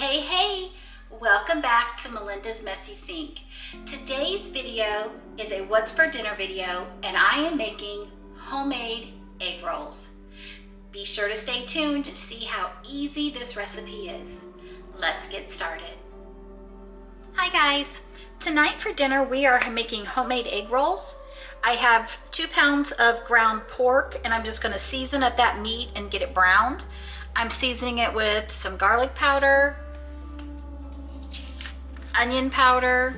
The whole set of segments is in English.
Hey, welcome back to Melinda's Messy Sink. Today's video is a what's for dinner video, and I am making homemade egg rolls. Be sure to stay tuned to see how easy this recipe is. Let's get started. Hi guys, tonight for dinner we are making homemade egg rolls. I have 2 pounds of ground pork, and I'm just going to season up that meat and get it browned. I'm seasoning it with some garlic powder, onion powder,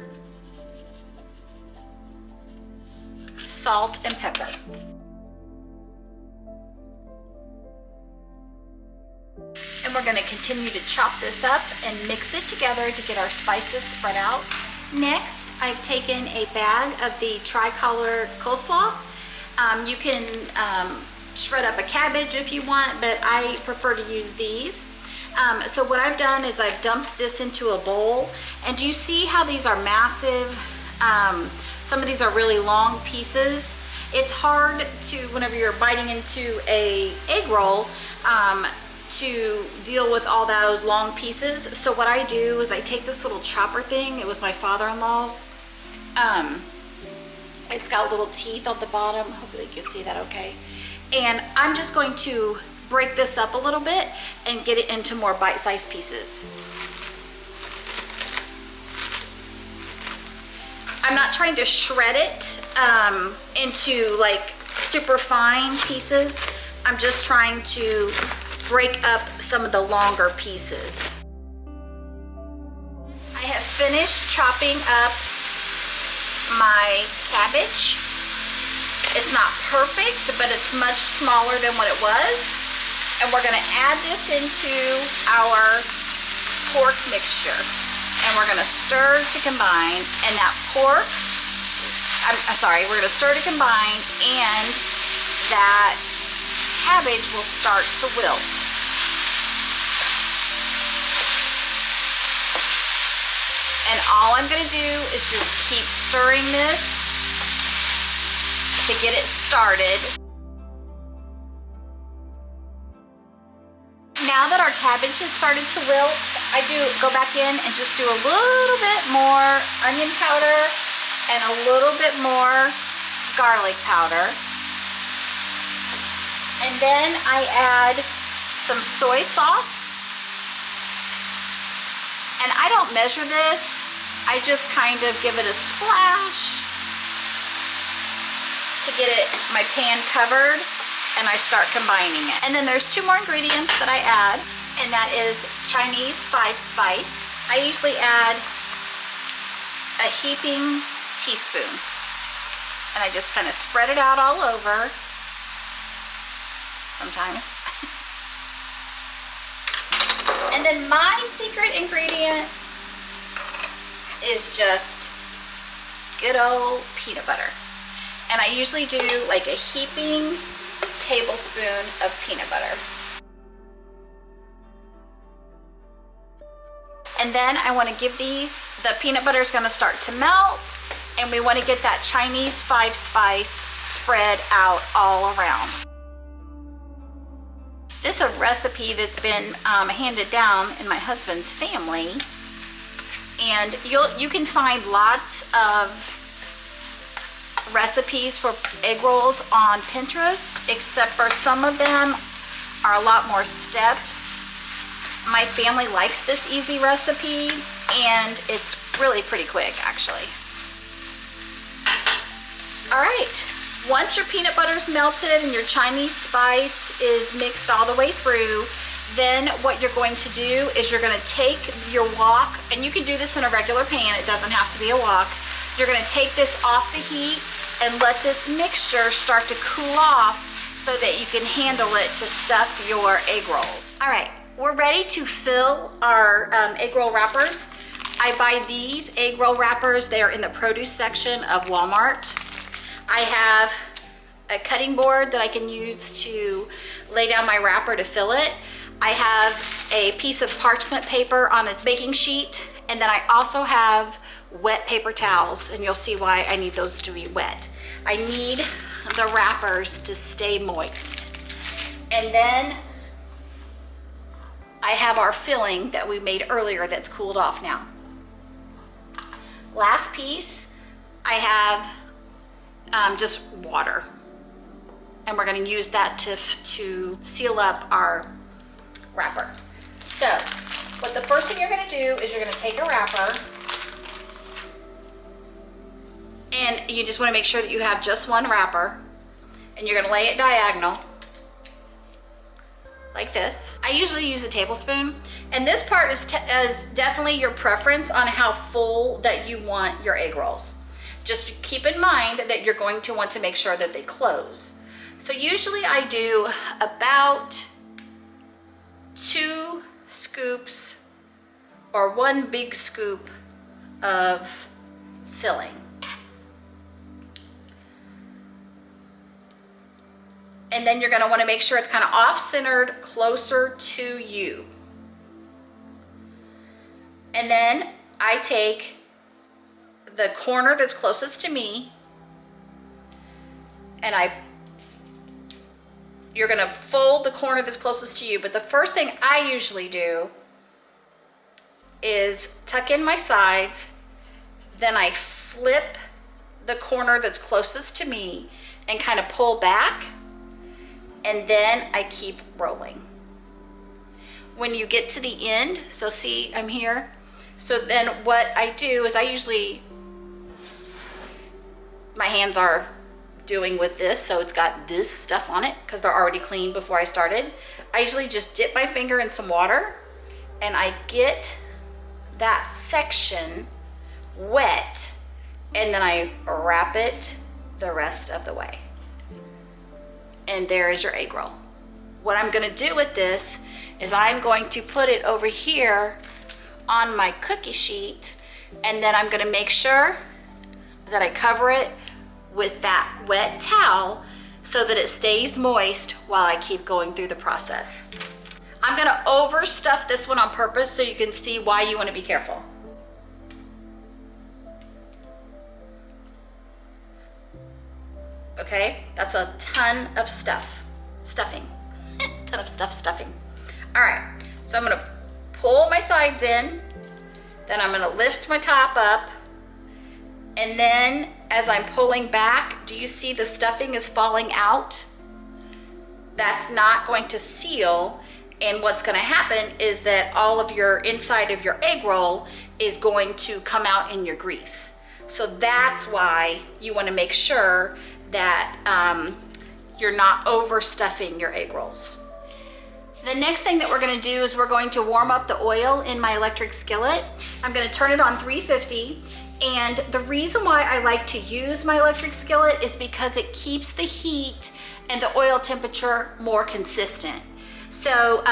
salt, and pepper. And we're going to continue to chop this up and mix it together to get our spices spread out. Next, I've taken a bag of the tricolor coleslaw. You can shred up a cabbage if you want, but I prefer to use these. So what I've done is I've dumped this into a bowl, and do you see how these are massive? Some of these are really long pieces. It's hard to, whenever you're biting into a egg roll, to deal with all those long pieces. So what I do is I take this little chopper thing. It was my father-in-law's. It's got little teeth on the bottom. Hopefully you can see that okay. And I'm just going to break this up a little bit and get it into more bite-sized pieces. I'm not trying to shred it into like super fine pieces. I'm just trying to break up some of the longer pieces. I have finished chopping up my cabbage. It's not perfect, but it's much smaller than what it was. And we're gonna add this into our pork mixture. And we're gonna stir to combine, and that pork, we're gonna stir to combine, and that cabbage will start to wilt. And all I'm gonna do is just keep stirring this to get it started. Now that our cabbage has started to wilt, I do go back in and just do a little bit more onion powder and a little bit more garlic powder. And then I add some soy sauce. And I don't measure this. I just kind of give it a splash to get my pan covered, and I start combining it. And then there's 2 more ingredients that I add, and that is Chinese 5 spice. I usually add a heaping teaspoon, and I just kind of spread it out all over sometimes. And then my secret ingredient is just good old peanut butter. And I usually do like a heaping tablespoon of peanut butter. And then I want to give these, the peanut butter is going to start to melt, and we want to get that Chinese 5 spice spread out all around. This is a recipe that's been handed down in my husband's family, and you can find lots of recipes for egg rolls on Pinterest, except for some of them are a lot more steps. My family likes this easy recipe, and it's really pretty quick actually. All right, once your peanut butter's melted and your Chinese spice is mixed all the way through, then what you're going to do is you're going to take your wok, and you can do this in a regular pan, it doesn't have to be a wok. You're going to take this off the heat and let this mixture start to cool off so that you can handle it to stuff your egg rolls. All right, we're ready to fill our egg roll wrappers. I buy these egg roll wrappers. They are in the produce section of Walmart. I have a cutting board that I can use to lay down my wrapper to fill it. I have a piece of parchment paper on a baking sheet, and then I also have wet paper towels, and you'll see why I need those to be wet. I need the wrappers to stay moist. And then I have our filling that we made earlier that's cooled off now. Last piece, I have just water. And we're gonna use that to seal up our wrapper. So, what the first thing you're gonna do is you're gonna take a wrapper, and you just wanna make sure that you have just one wrapper, and you're gonna lay it diagonal, like this. I usually use a tablespoon, and this part is definitely your preference on how full that you want your egg rolls. Just keep in mind that you're going to want to make sure that they close. So usually I do about 2 scoops or 1 big scoop of filling. And then you're gonna wanna make sure it's kind of off-centered, closer to you. And then I take the corner that's closest to me, and you're gonna fold the corner that's closest to you, but the first thing I usually do is tuck in my sides, then I flip the corner that's closest to me and kind of pull back, and then I keep rolling. When you get to the end, so see, I'm here. So then what I do is my hands are doing with this, so it's got this stuff on it because they're already clean before I started. I usually just dip my finger in some water and I get that section wet, and then I wrap it the rest of the way. And there is your egg roll. What I'm gonna do with this is I'm going to put it over here on my cookie sheet, and then I'm gonna make sure that I cover it with that wet towel so that it stays moist while I keep going through the process. I'm gonna overstuff this one on purpose so you can see why you wanna be careful. Okay, that's a ton of stuffing. Ton of stuffing. All right, so I'm gonna pull my sides in, then I'm gonna lift my top up, and then as I'm pulling back, do you see the stuffing is falling out? That's not going to seal, and what's gonna happen is that all of your inside of your egg roll is going to come out in your grease. So that's why you wanna make sure that you're not overstuffing your egg rolls. The next thing that we're gonna do is we're going to warm up the oil in my electric skillet. I'm gonna turn it on 350, and the reason why I like to use my electric skillet is because it keeps the heat and the oil temperature more consistent. So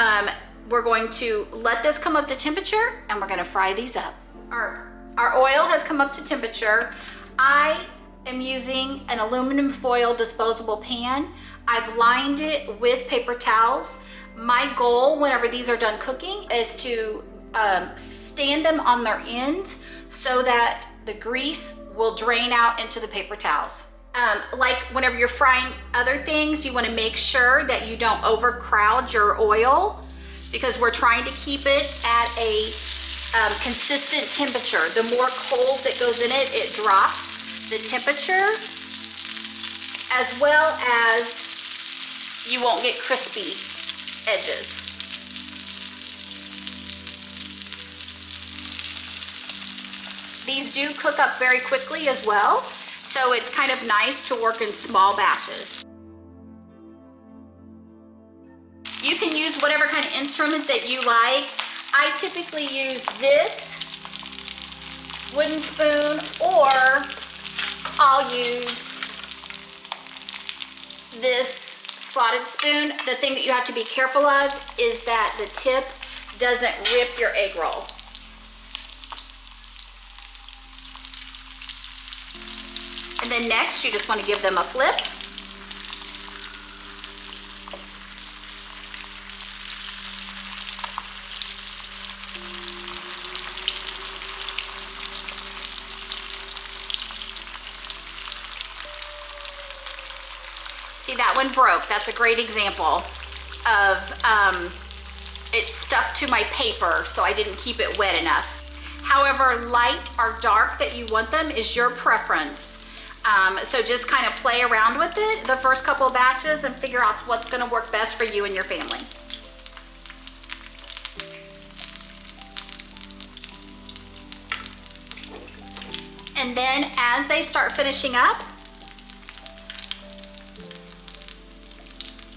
we're going to let this come up to temperature, and we're gonna fry these up. Our oil has come up to temperature. I am using an aluminum foil disposable pan. I've lined it with paper towels. My goal whenever these are done cooking is to stand them on their ends so that the grease will drain out into the paper towels. Like whenever you're frying other things, you want to make sure that you don't overcrowd your oil, because we're trying to keep it at a consistent temperature. The more cold that goes in it, it drops the temperature, as well as you won't get crispy edges. These do cook up very quickly as well, so it's kind of nice to work in small batches. You can use whatever kind of instrument that you like. I typically use this wooden spoon, or I'll use this slotted spoon. The thing that you have to be careful of is that the tip doesn't rip your egg roll. And then next, you just want to give them a flip. See, that one broke. That's a great example of it's stuck to my paper, so I didn't keep it wet enough. However light or dark that you want them is your preference. So just kind of play around with it the first couple of batches and figure out what's going to work best for you and your family. And then as they start finishing up,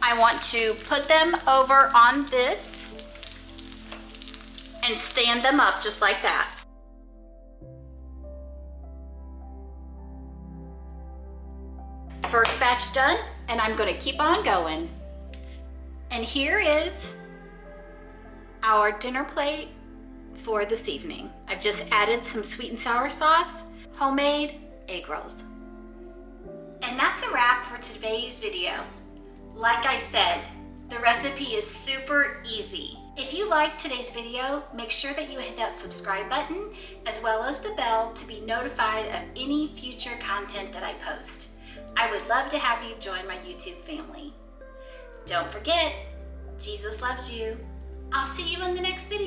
I want to put them over on this and stand them up just like that. First batch done, and I'm going to keep on going. And here is our dinner plate for this evening. I've just added some sweet and sour sauce, homemade egg rolls. And that's a wrap for today's video. Like I said, the recipe is super easy. If you liked today's video, make sure that you hit that subscribe button as well as the bell to be notified of any future content that I post. I would love to have you join my YouTube family. Don't forget, Jesus loves you. I'll see you in the next video.